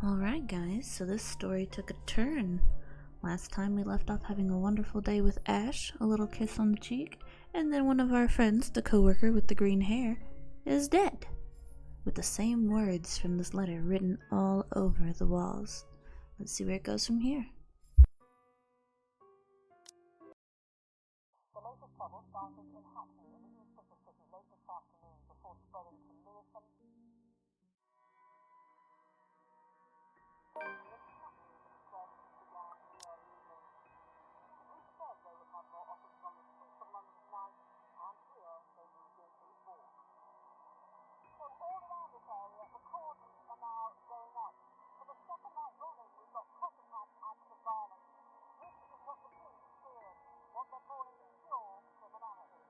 Alright guys, so this story took a turn. Last time we left off having a wonderful day with Ash, a little kiss on the cheek, and then one of our friends, the coworker with the green hair, is dead. With the same words from this letter written all over the walls. Let's see where it goes from here. The latest trouble started in Hackney in the East Mississippi late this afternoon before spreading to Lewisham. In Hackney, services began in the early evening. Police said they would have more officers on the streets of London tonight, and here they moved in to report. So all around this area, the cordons are now going up. For the second night running, we've got copycat acts of violence. This is what the police feared, what they're calling pure criminality.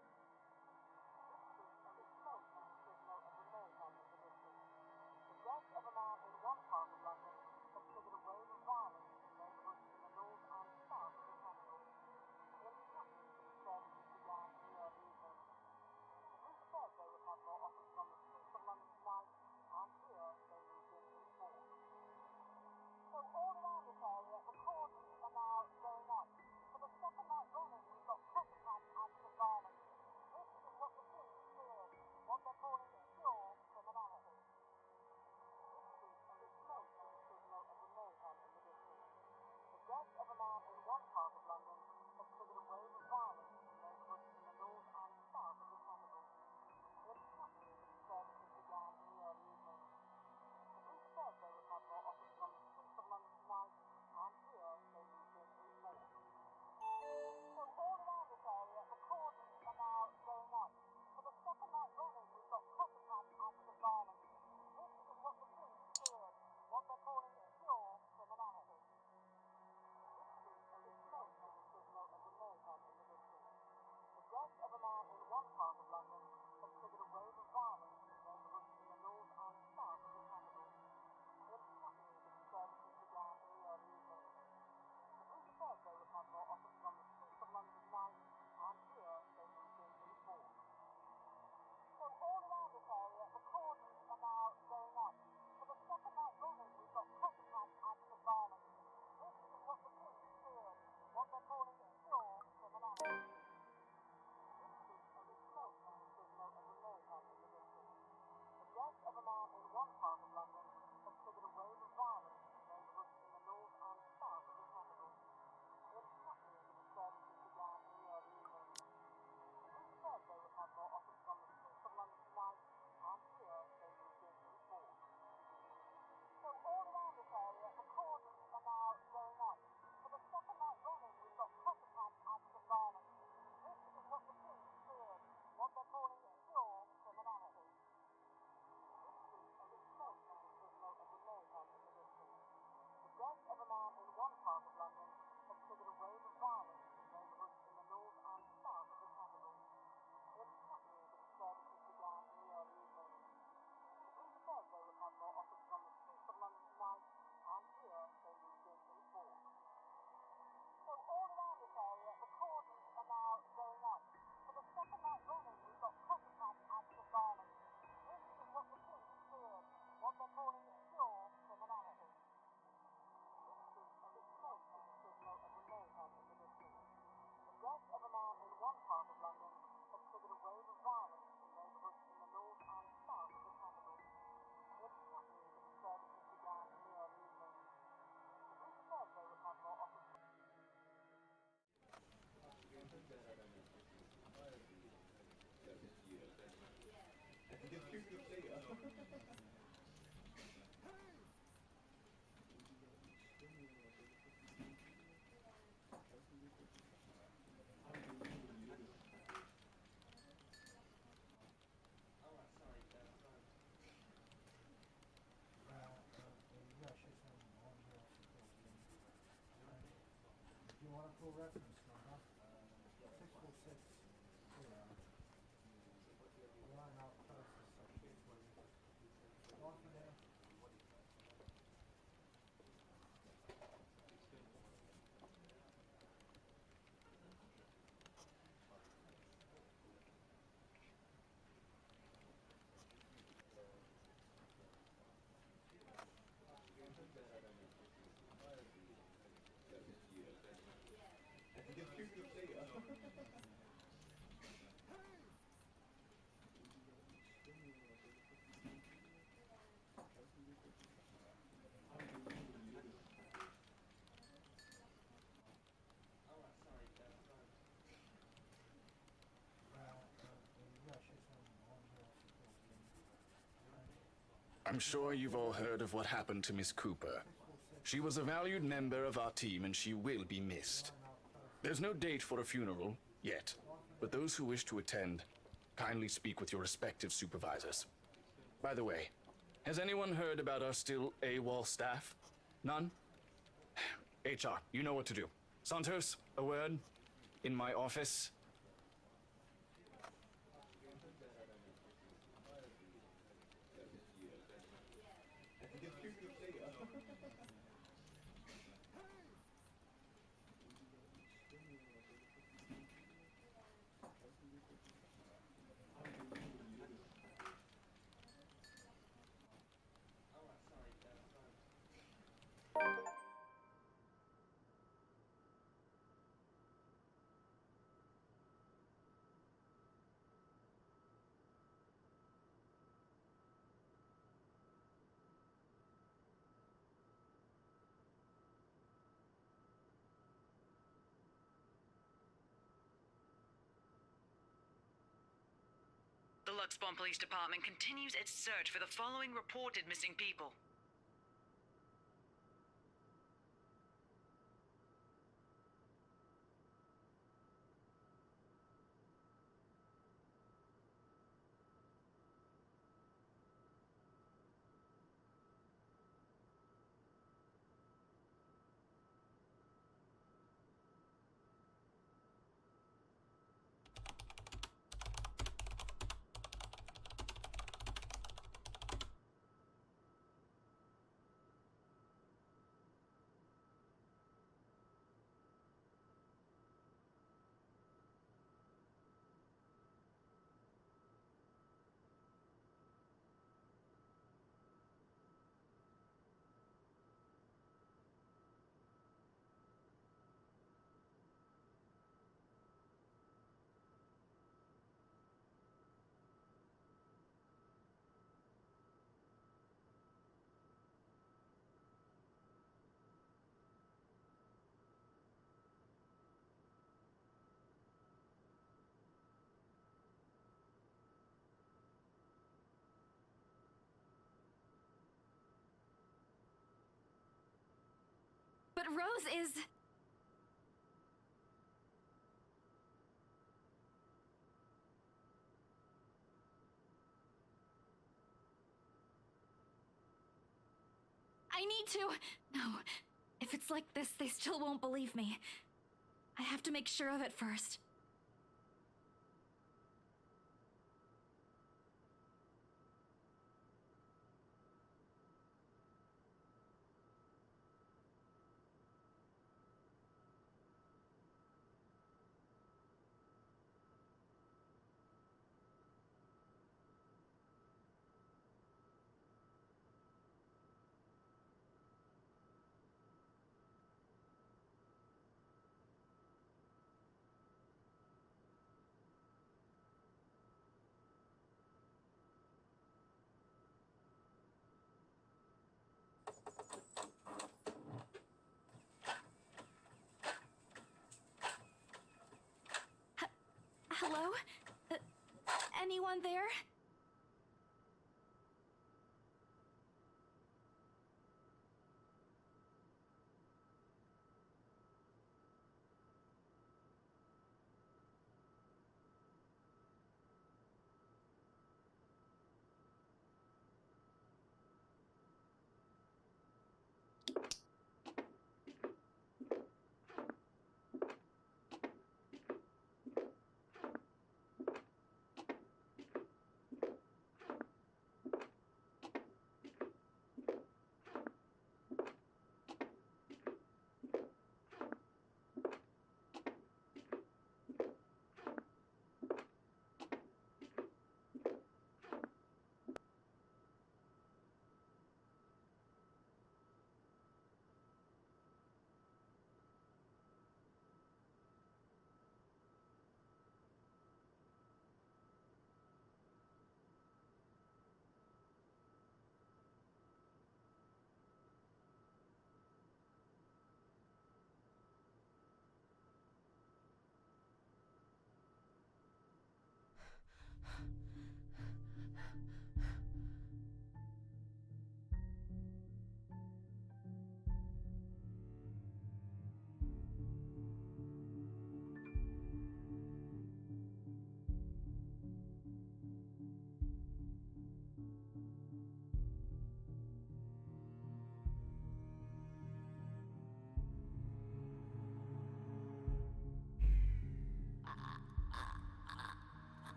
This street and its smoke and the signal of the mayhem in the distance. The death of a man in one part of London has triggered a wave of violence in neighbourhoods in the north and south of the capital. In Hackney, services began in the early evening. The police said they would have more officers on the streets of London tonight, and here they moved in to report. So all around this area, the cordons are now going up. For the second night running, we've got copycat acts of violence. This is what the police feared, what they're calling pure criminality. This street and its smoke and the signal of the mayhem in the distance. The death of a man in one part of London has triggered a wave of violence in neighbourhoods in the north and south of the capital. In Hackney, services began in the early evening. The police said they would have more officers on the streets of London tonight, and here they moved in to report. So all around this area, the cordons are now going up. For the second night running, we've got copycat acts of violence. This is what the police feared, what they're calling pure criminality. This street and its smoke and the signal of the mayhem in the distance. The death of a man in one part of London has triggered a wave of violence in neighbourhoods in the north and south of the capital. In Hackney, services began in the early evening. The police said they would have more officers on the streets of London tonight, and here they moved in to report. So all around this area, the cordons are now going up. For the second night running, we've got copycat acts of violence. This is what the police feared, what they're calling pure criminality. This street and its smoke and the signal of the mayhem in the distance. The death of a man in one part of London has triggered a wave of violence in neighbourhoods in the north and south of the capital. In Hackney, services began in the early evening. The police said they would have more officers on the streets of London tonight, and here they moved in to report. So all around this area, the cordons are now going up. For the second night running, we've got copycat acts of violence. This is what the police feared, what they're calling pure criminality. This street and its smoke and the signal of the mayhem in the distance. The death of a man in one part of London has triggered a wave of violence in neighbourhoods in the north and south of the capital. In Hackney, services began in the early evening. The police said they would have more officers on the streets of London tonight, and here they moved in to report. So all around this area, the cordons are now going up. For the second night running, we've got copycat acts of violence. This is what the police feared, what they're calling pure criminality. This street and its smoke and the signal of the mayhem in the distance. The death of a man in one part of London has triggered a wave of violence in neighbourhoods in the north and south of the capital. In Hackney, services began in the early evening. The police said they would have more officers. Do you want a full reference number? 646. Line out first. One for there. I'm sure you've all heard of what happened to Miss Cooper. She was a valued member of our team and she will be missed. There's no date for a funeral yet, but those who wish to attend, kindly speak with your respective supervisors. By the way, has anyone heard about our still AWOL staff? None? HR, you know what to do. Santos, a word? In my office? The Luxbon Police Department continues its search for the following reported missing people. But Rose is... I need to... No. If it's like this, they still won't believe me. I have to make sure of it first. Hello? Anyone there?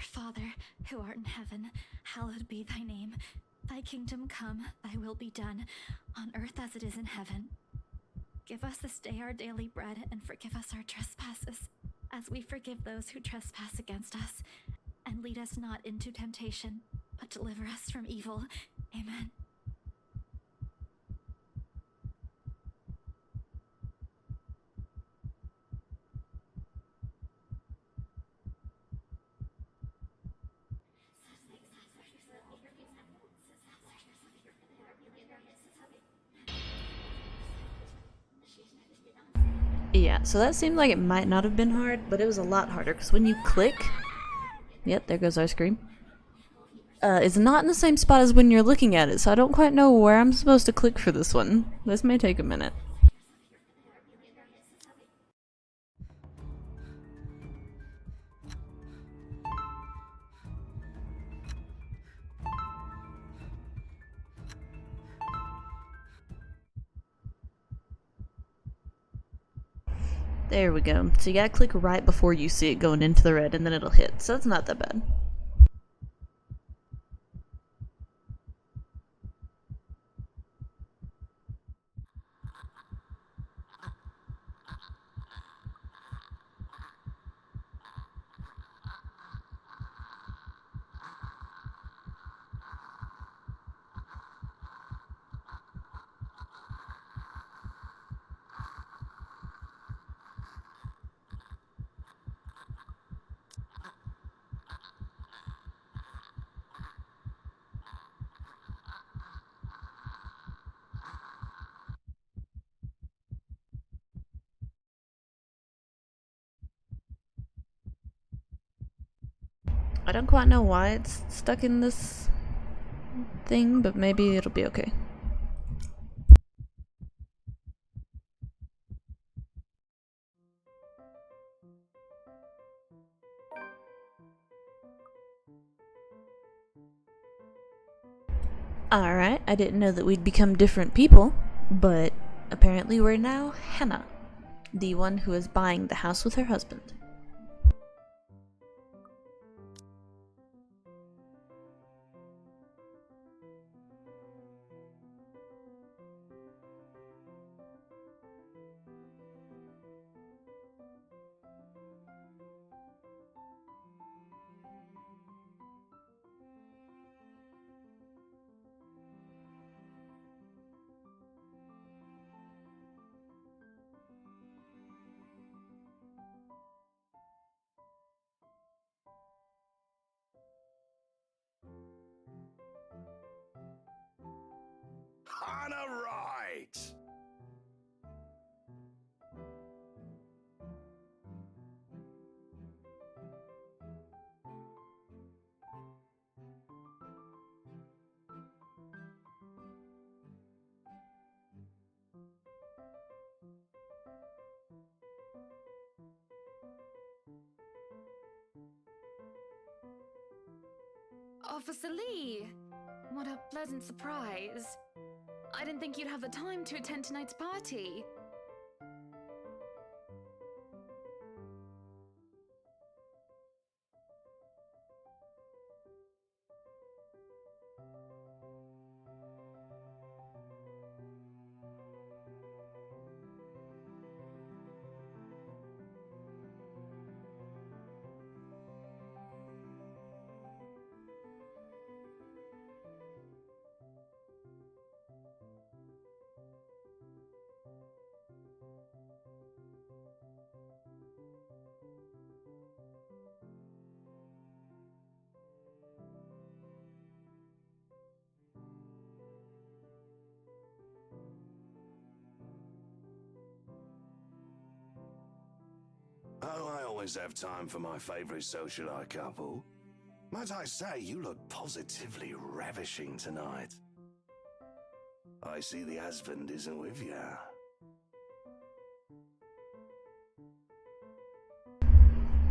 Father, who art in heaven, hallowed be thy name. Thy kingdom come, thy will be done, on earth as it is in heaven. Give us this day our daily bread, and forgive us our trespasses, as we forgive those who trespass against us. And lead us not into temptation, but deliver us from evil. Amen. Yeah, so that seemed like it might not have been hard, but it was a lot harder, because when you click... Yep, there goes our screen. It's not in the same spot as when you're looking at it, so I don't quite know where I'm supposed to click for this one. This may take a minute. There we go. So you gotta click right before you see it going into the red, and then it'll hit, so it's not that bad. I don't quite know why it's stuck in this thing, but maybe it'll be okay. Alright, I didn't know that we'd become different people, but apparently we're now Hannah, the one who is buying the house with her husband. Hannah Wright! Officer Lee! What a pleasant surprise. I didn't think you'd have the time to attend tonight's party. Oh, I always have time for my favorite socialite couple. Might I say, you look positively ravishing tonight. I see the husband isn't with you.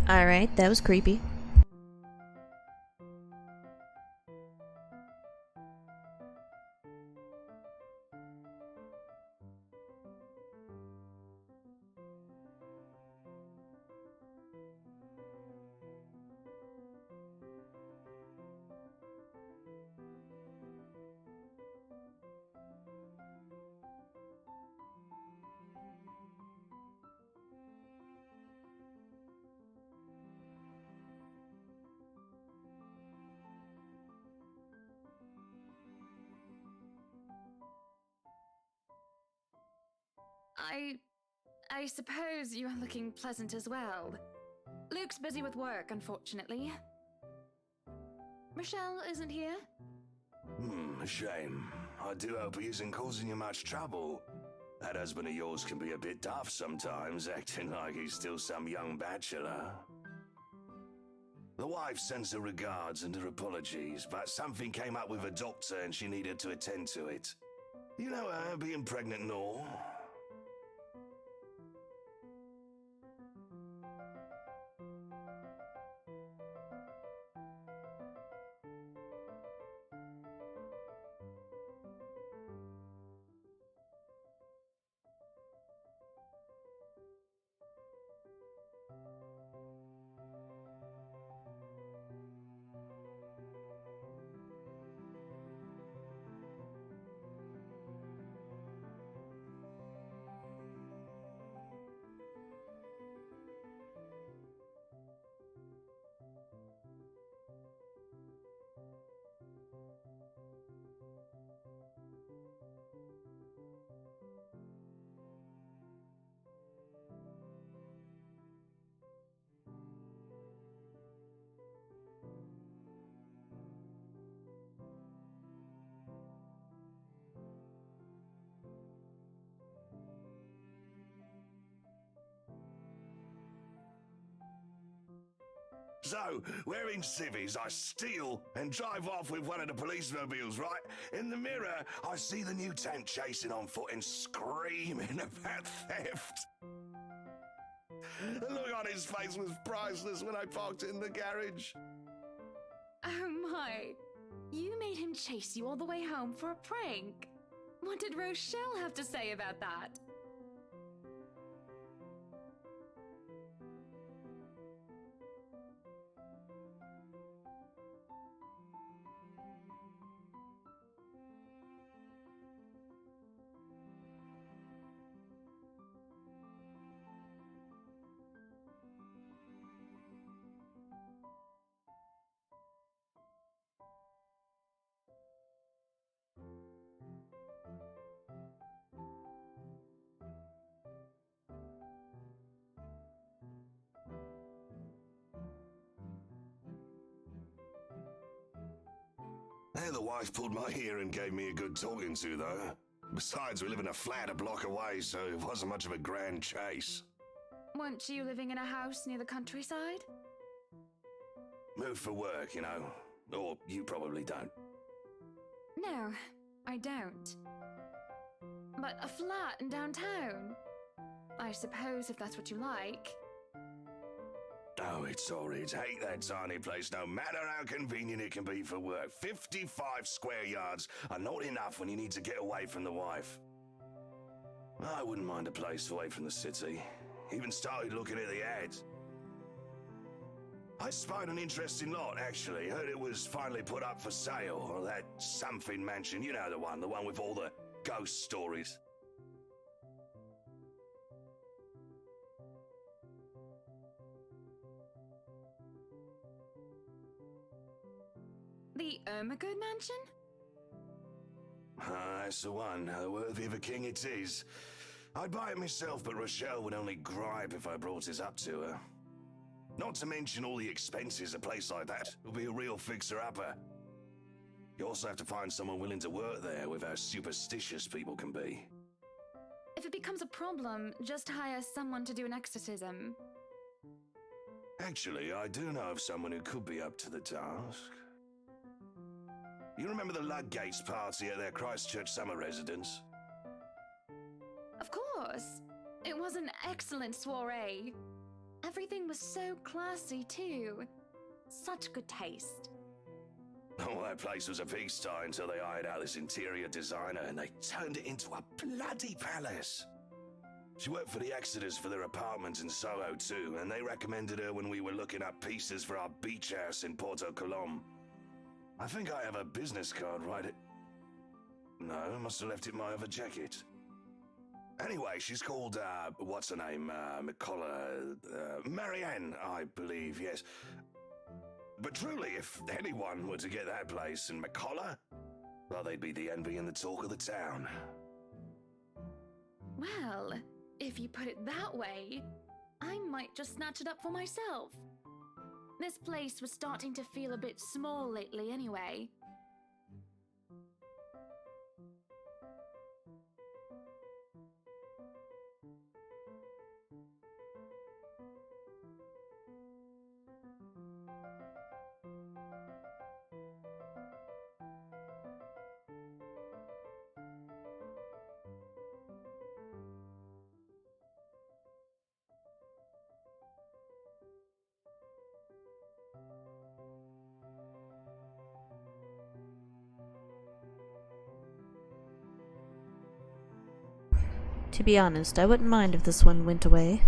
Alright, that was creepy. I suppose you are looking pleasant as well. Luke's busy with work, unfortunately. Rochelle isn't here? A shame. I do hope he isn't causing you much trouble. That husband of yours can be a bit daft sometimes, acting like he's still some young bachelor. The wife sends her regards and her apologies, but something came up with a doctor and she needed to attend to it. You know her, being pregnant and all. So, wearing civvies, I steal and drive off with one of the police mobiles, right? In the mirror, I see the mutant chasing on foot and screaming about theft. The look on his face was priceless when I parked it in the garage. Oh my. You made him chase you all the way home for a prank. What did Rochelle have to say about that? The wife pulled my ear and gave me a good talking to, though. Besides, we live in a flat a block away, so it wasn't much of a grand chase. Weren't you living in a house near the countryside? Moved for work, you know. Or you probably don't. No, I don't. But a flat in downtown? I suppose if that's what you like. Oh, it's horrid. Hate that tiny place, no matter how convenient it can be for work. 55 square yards are not enough when you need to get away from the wife. I wouldn't mind a place away from the city. Even started looking at the ads. I spied an interesting lot, actually. Heard it was finally put up for sale. Or that something mansion, you know the one with all the ghost stories. The Ermagood mansion? That's the one. Worthy of a king it is. I'd buy it myself, but Rochelle would only gripe if I brought it up to her. Not to mention all the expenses a place like that will be a real fixer-upper. You also have to find someone willing to work there with how superstitious people can be. If it becomes a problem, just hire someone to do an exorcism. Actually, I do know of someone who could be up to the task. You remember the Ludgates party at their Christchurch summer residence? Of course. It was an excellent soiree. Everything was so classy, too. Such good taste. Oh, that place was a pigsty until they hired out this interior designer and they turned it into a bloody palace. She worked for the Exodus for their apartment in Soho too, and they recommended her when we were looking up pieces for our beach house in Porto Colom. I think I have a business card right at... No, I must have left it in my other jacket. Anyway, she's called, what's her name? Marianne, I believe, yes. But truly, if anyone were to get that place in McCullough, well, they'd be the envy and the talk of the town. Well, if you put it that way, I might just snatch it up for myself. This place was starting to feel a bit small lately anyway. To be honest, I wouldn't mind if this one went away.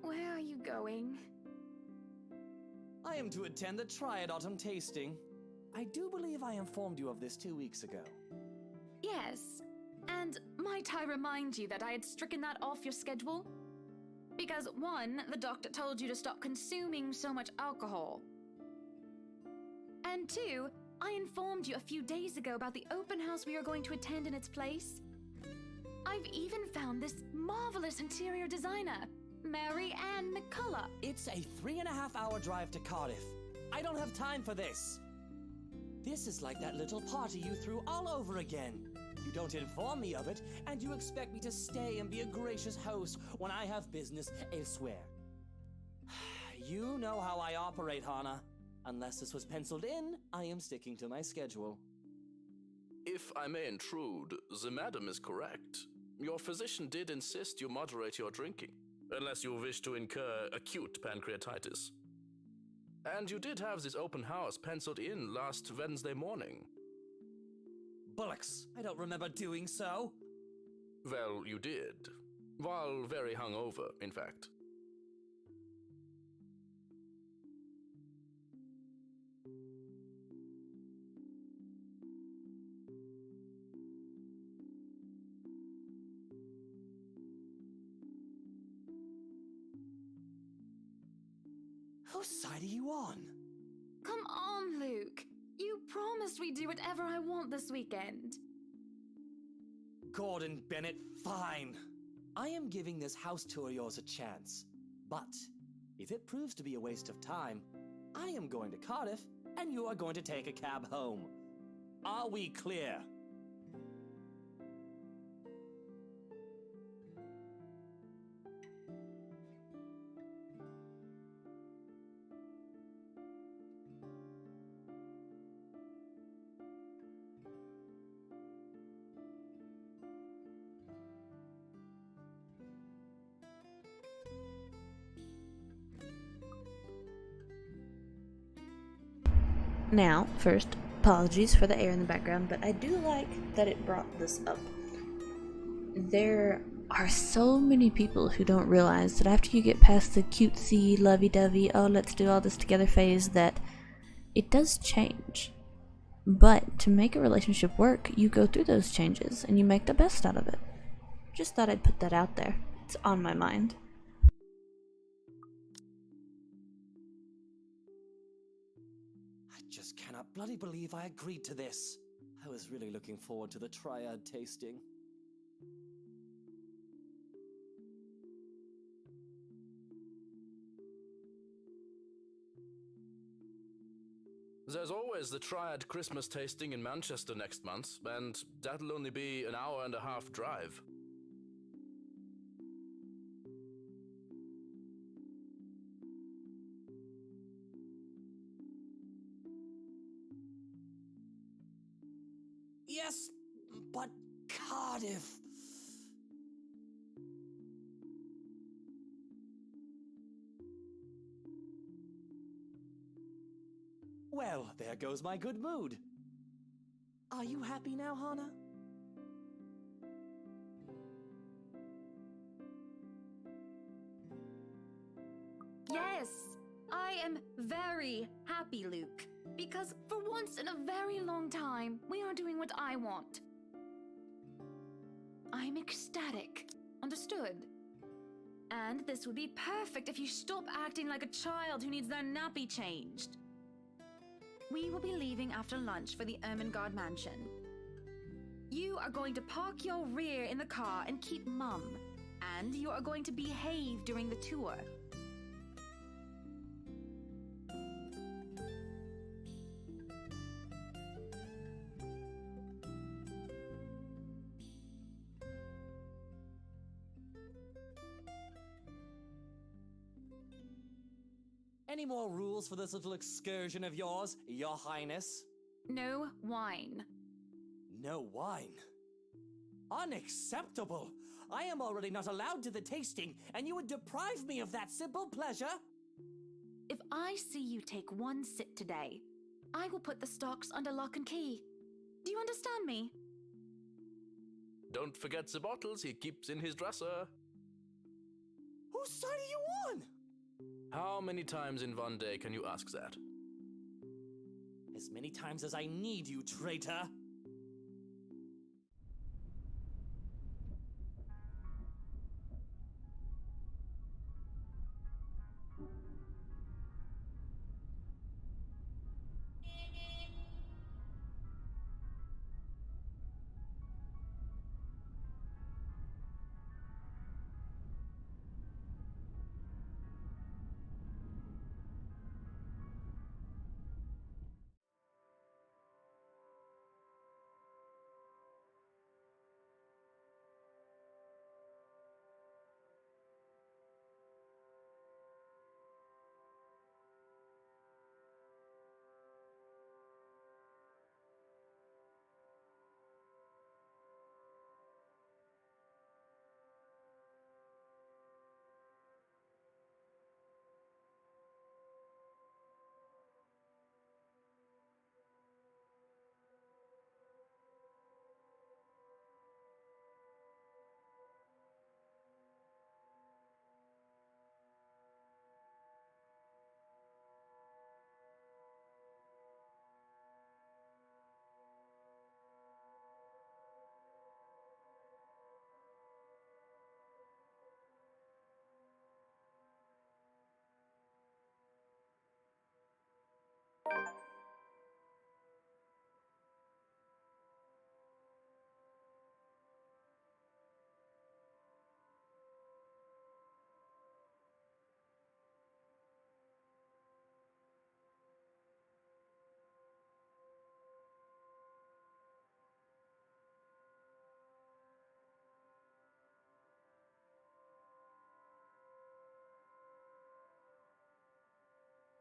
Where are you going? I am to attend the Triad Autumn Tasting. I do believe I informed you of this 2 weeks ago. Yes. And might I remind you that I had stricken that off your schedule? Because 1, the doctor told you to stop consuming so much alcohol. And 2, I informed you a few days ago about the open house we are going to attend in its place. I've even found this marvelous interior designer, Mary Ann McCullough. It's a 3.5-hour drive to Cardiff. I don't have time for this. This is like that little party you threw all over again. You don't inform me of it, and you expect me to stay and be a gracious host when I have business elsewhere. You know how I operate, Hannah. Unless this was penciled in, I am sticking to my schedule. If I may intrude, the madam is correct. Your physician did insist you moderate your drinking, unless you wish to incur acute pancreatitis. And you did have this open house penciled in last Wednesday morning. Bullocks, I don't remember doing so. Well, you did. While very hungover, in fact. Whose side are you on? Come on, Luke. You promised we'd do whatever I want this weekend. Gordon Bennett, fine. I am giving this house tour of yours a chance. But if it proves to be a waste of time, I am going to Cardiff and you are going to take a cab home. Are we clear? Now, first, apologies for the air in the background, but I do like that it brought this up. There are so many people who don't realize that after you get past the cutesy, lovey-dovey, oh, let's do all this together phase, that it does change. But to make a relationship work, you go through those changes, and you make the best out of it. Just thought I'd put that out there. It's on my mind. I just cannot bloody believe I agreed to this. I was really looking forward to the Triad tasting. There's always the Triad Christmas tasting in Manchester next month, and that'll only be an hour-and-a-half drive. Yes, but Cardiff. Well, there goes my good mood. Are you happy now, Hana? Yes, I am very happy, Luke. Because for once in a very long time, we are doing what I want. I'm ecstatic. Understood? And this would be perfect if you stop acting like a child who needs their nappy changed. We will be leaving after lunch for the Ermengarde mansion. You are going to park your rear in the car and keep mum. And you are going to behave during the tour. Any more rules for this little excursion of yours, Your Highness? No wine. No wine? Unacceptable! I am already not allowed to the tasting, and you would deprive me of that simple pleasure? If I see you take one sip today, I will put the stocks under lock and key. Do you understand me? Don't forget the bottles he keeps in his dresser. Whose side are you on? How many times in one day can you ask that? As many times as I need you, traitor!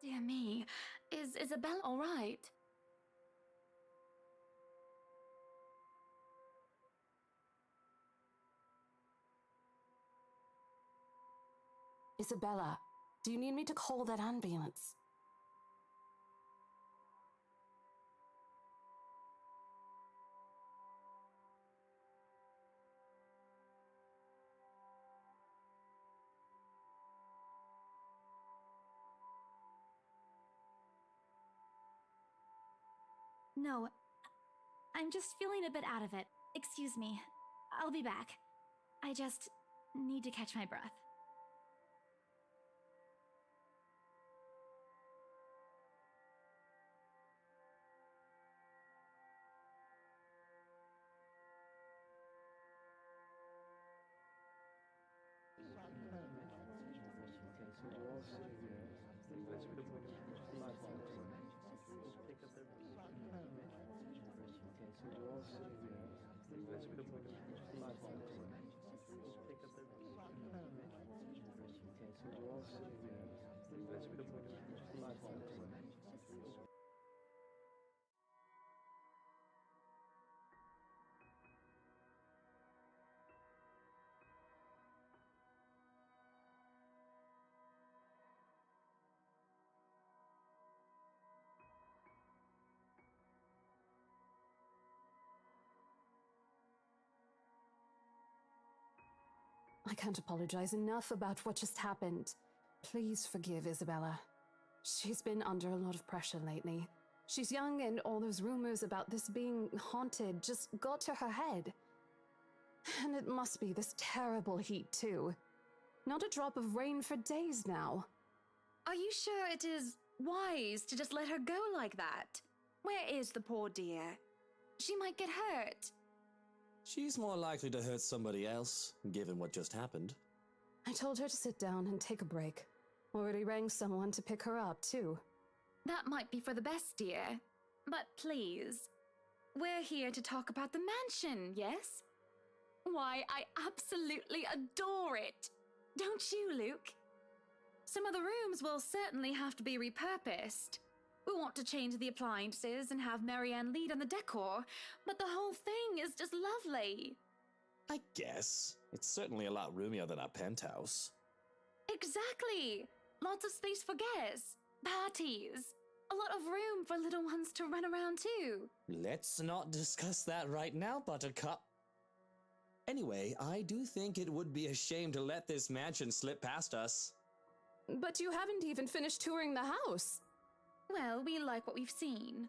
Dear me, is Isabel all right? Isabella, do you need me to call that ambulance? No, I'm just feeling a bit out of it. Excuse me. I'll be back. I just need to catch my breath. I can't apologize enough about what just happened. Please forgive Isabella. She's been under a lot of pressure lately. She's young, and all those rumors about this being haunted just got to her head. And it must be this terrible heat, too. Not a drop of rain for days now. Are you sure it is wise to just let her go like that? Where is the poor dear? She might get hurt. She's more likely to hurt somebody else, given what just happened. I told her to sit down and take a break. Already rang someone to pick her up, too. That might be for the best, dear. But please, we're here to talk about the mansion, yes? Why, I absolutely adore it. Don't you, Luke? Some of the rooms will certainly have to be repurposed. We want to change the appliances and have Marianne lead on the decor, but the whole thing is just lovely. I guess. It's certainly a lot roomier than our penthouse. Exactly. Lots of space for guests, parties, a lot of room for little ones to run around too. Let's not discuss that right now, Buttercup. Anyway, I do think it would be a shame to let this mansion slip past us. But you haven't even finished touring the house. Well, we like what we've seen.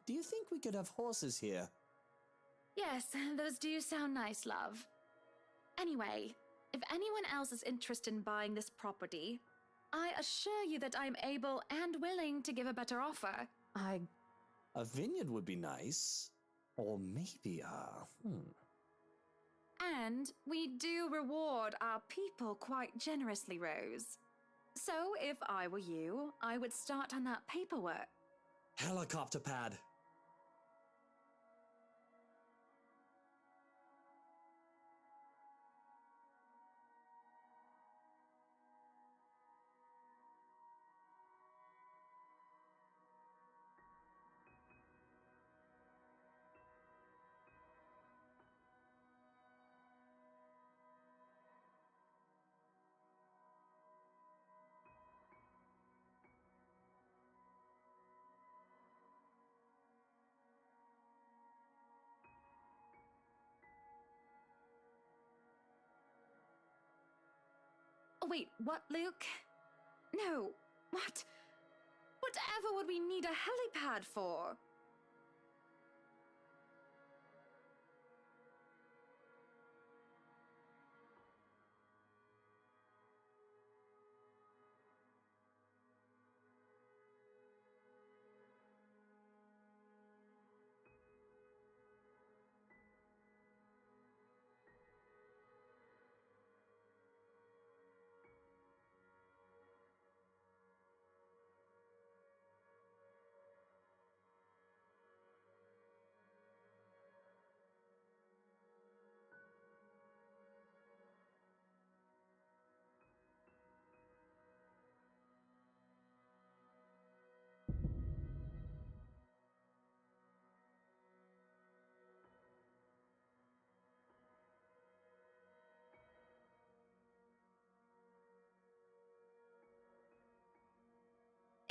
Do you think we could have horses here? Yes, those do sound nice, love. Anyway, if anyone else is interested in buying this property, I assure you that I'm able and willing to give a better offer. A vineyard would be nice. Or maybe And we do reward our people quite generously, Rose. So if I were you, I would start on that paperwork. Helicopter pad. Oh, wait, what, Luke? No, what? Whatever would we need a helipad for?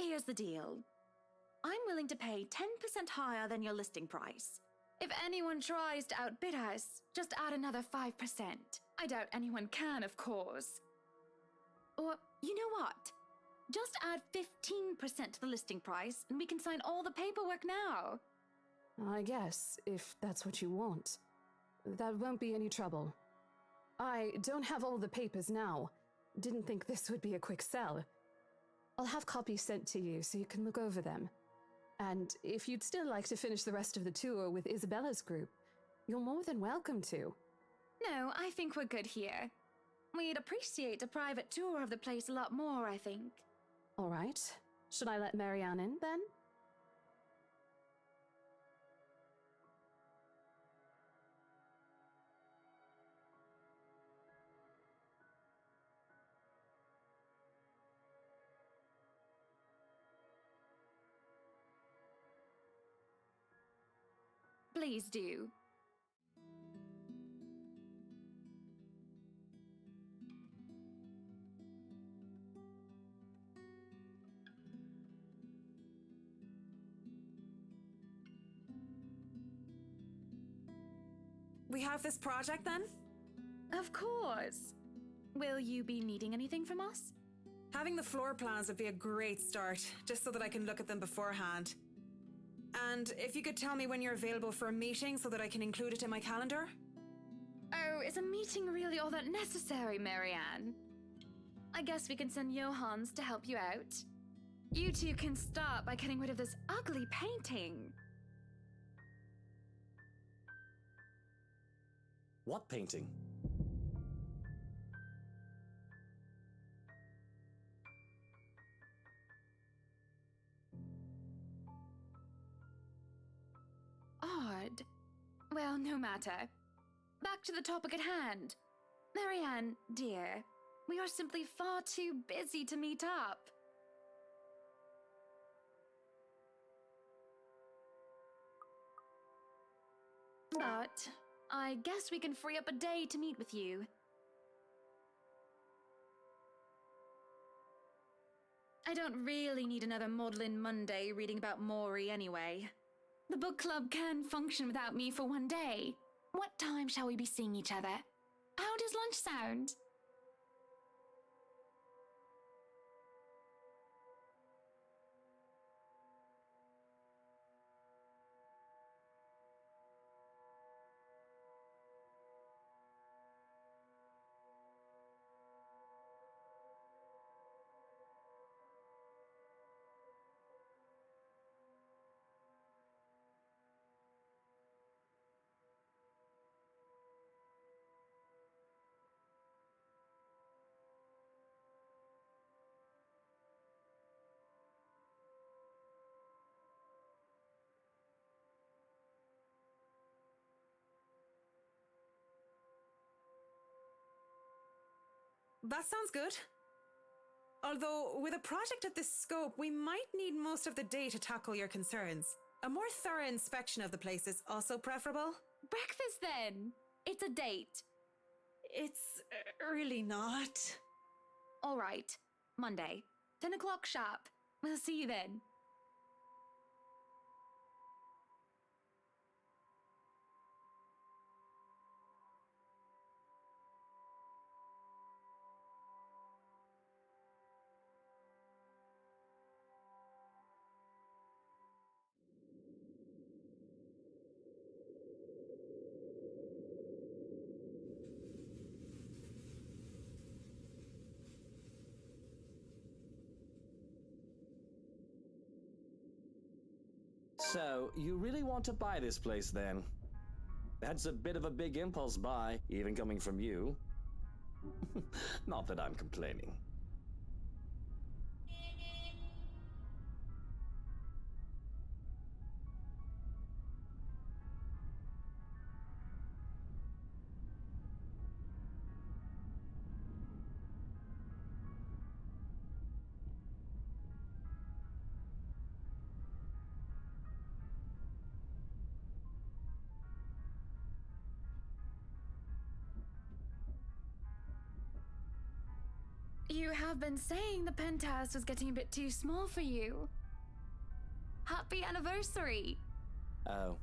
Here's the deal. I'm willing to pay 10% higher than your listing price. If anyone tries to outbid us, just add another 5%. I doubt anyone can, of course. Or, you know what? Just add 15% to the listing price, and we can sign all the paperwork now. I guess, if that's what you want. That won't be any trouble. I don't have all the papers now. Didn't think this would be a quick sell. I'll have copies sent to you so you can look over them. And if you'd still like to finish the rest of the tour with Isabella's group, you're more than welcome to. No, I think we're good here. We'd appreciate a private tour of the place a lot more, I think. All right. Should I let Marianne in, then? Please do. We have this project then? Of course. Will you be needing anything from us? Having the floor plans would be a great start, just so that I can look at them beforehand. And if you could tell me when you're available for a meeting so that I can include it in my calendar? Oh, is a meeting really all that necessary, Marianne? I guess we can send Johans to help you out. You two can start by getting rid of this ugly painting. What painting? Odd. Well, no matter. Back to the topic at hand. Marianne, dear, we are simply far too busy to meet up. But I guess we can free up a day to meet with you. I don't really need another Maudlin Monday reading about Maury anyway. The book club can function without me for one day. What time shall we be seeing each other? How does lunch sound? That sounds good. Although, with a project of this scope, we might need most of the day to tackle your concerns. A more thorough inspection of the place is also preferable. Breakfast then! It's a date. It's really not. All right. Monday, 10 o'clock sharp. We'll see you then. So, you really want to buy this place then? That's a bit of a big impulse buy, even coming from you. Not that I'm complaining. You have been saying the penthouse was getting a bit too small for you. Happy anniversary! Oh.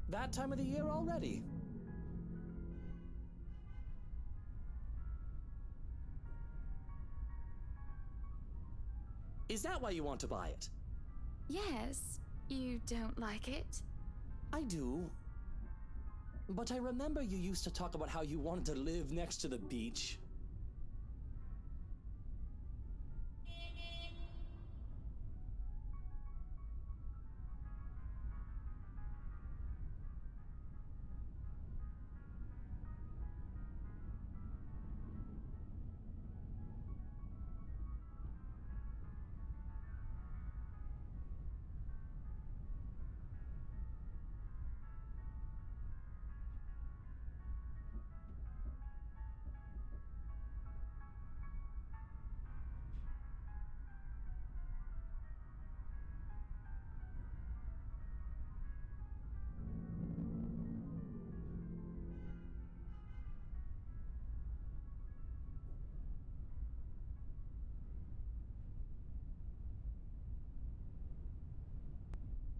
That time of the year already? Is that why you want to buy it? Yes. You don't like it? I do. But I remember you used to talk about how you wanted to live next to the beach.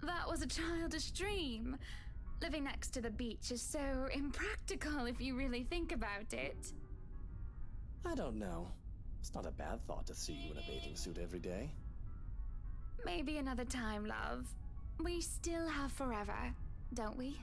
that was a childish dream. Living next to the beach is so impractical if you really think about it. I don't know. It's not a bad thought to see you in a bathing suit every day. Maybe another time, love. We still have forever, don't we?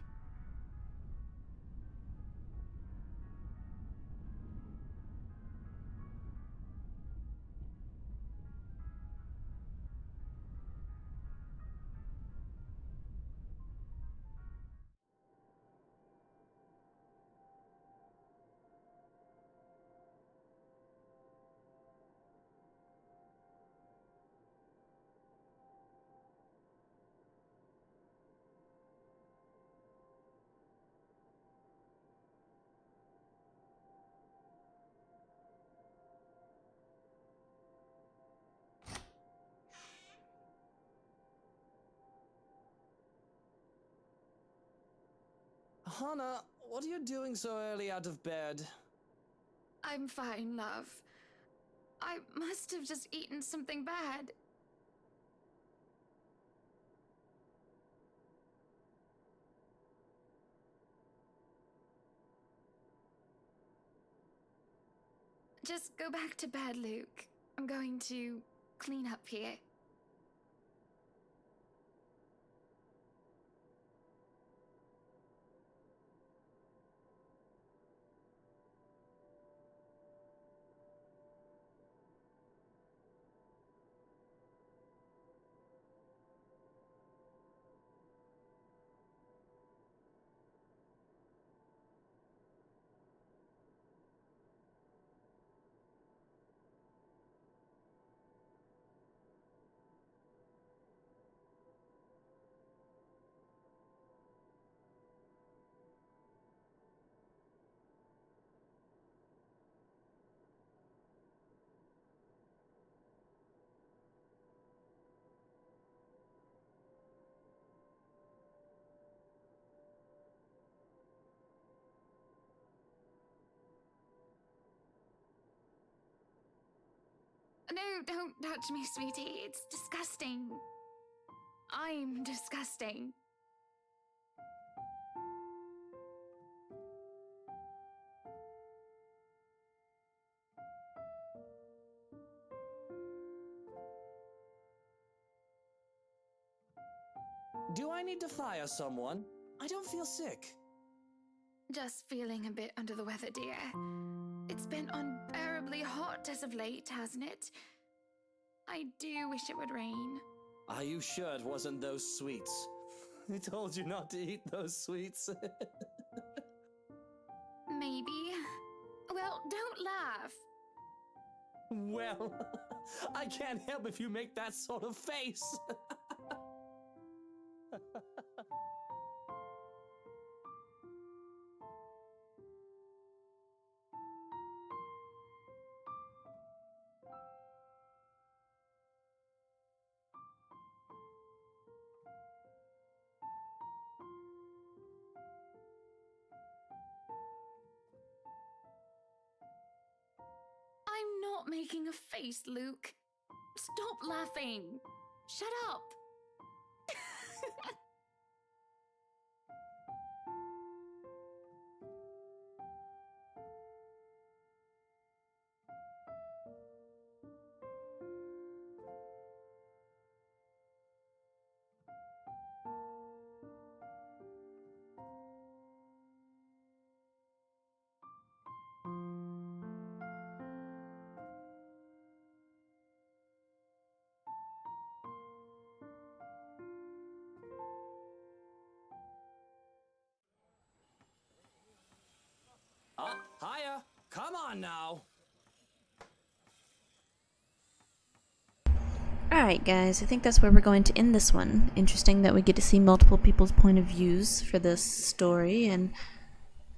Hannah, what are you doing so early out of bed? I'm fine, love. I must have just eaten something bad. Just go back to bed, Luke. I'm going to clean up here. No, don't touch me, sweetie. It's disgusting. I'm disgusting. Do I need to fire someone? I don't feel sick. Just feeling a bit under the weather, dear. It's been unbearably hot as of late, hasn't it? I do wish it would rain. Are you sure it wasn't those sweets? I told you not to eat those sweets. Maybe. Well, don't laugh. Well, I can't help if you make that sort of face. I'm not making a face, Luke. Stop laughing. Shut up. Hiya! Come on now! Alright guys, I think that's where we're going to end this one. Interesting that we get to see multiple people's point of views for this story and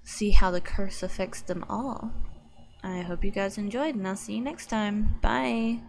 see how the curse affects them all. I hope you guys enjoyed and I'll see you next time. Bye!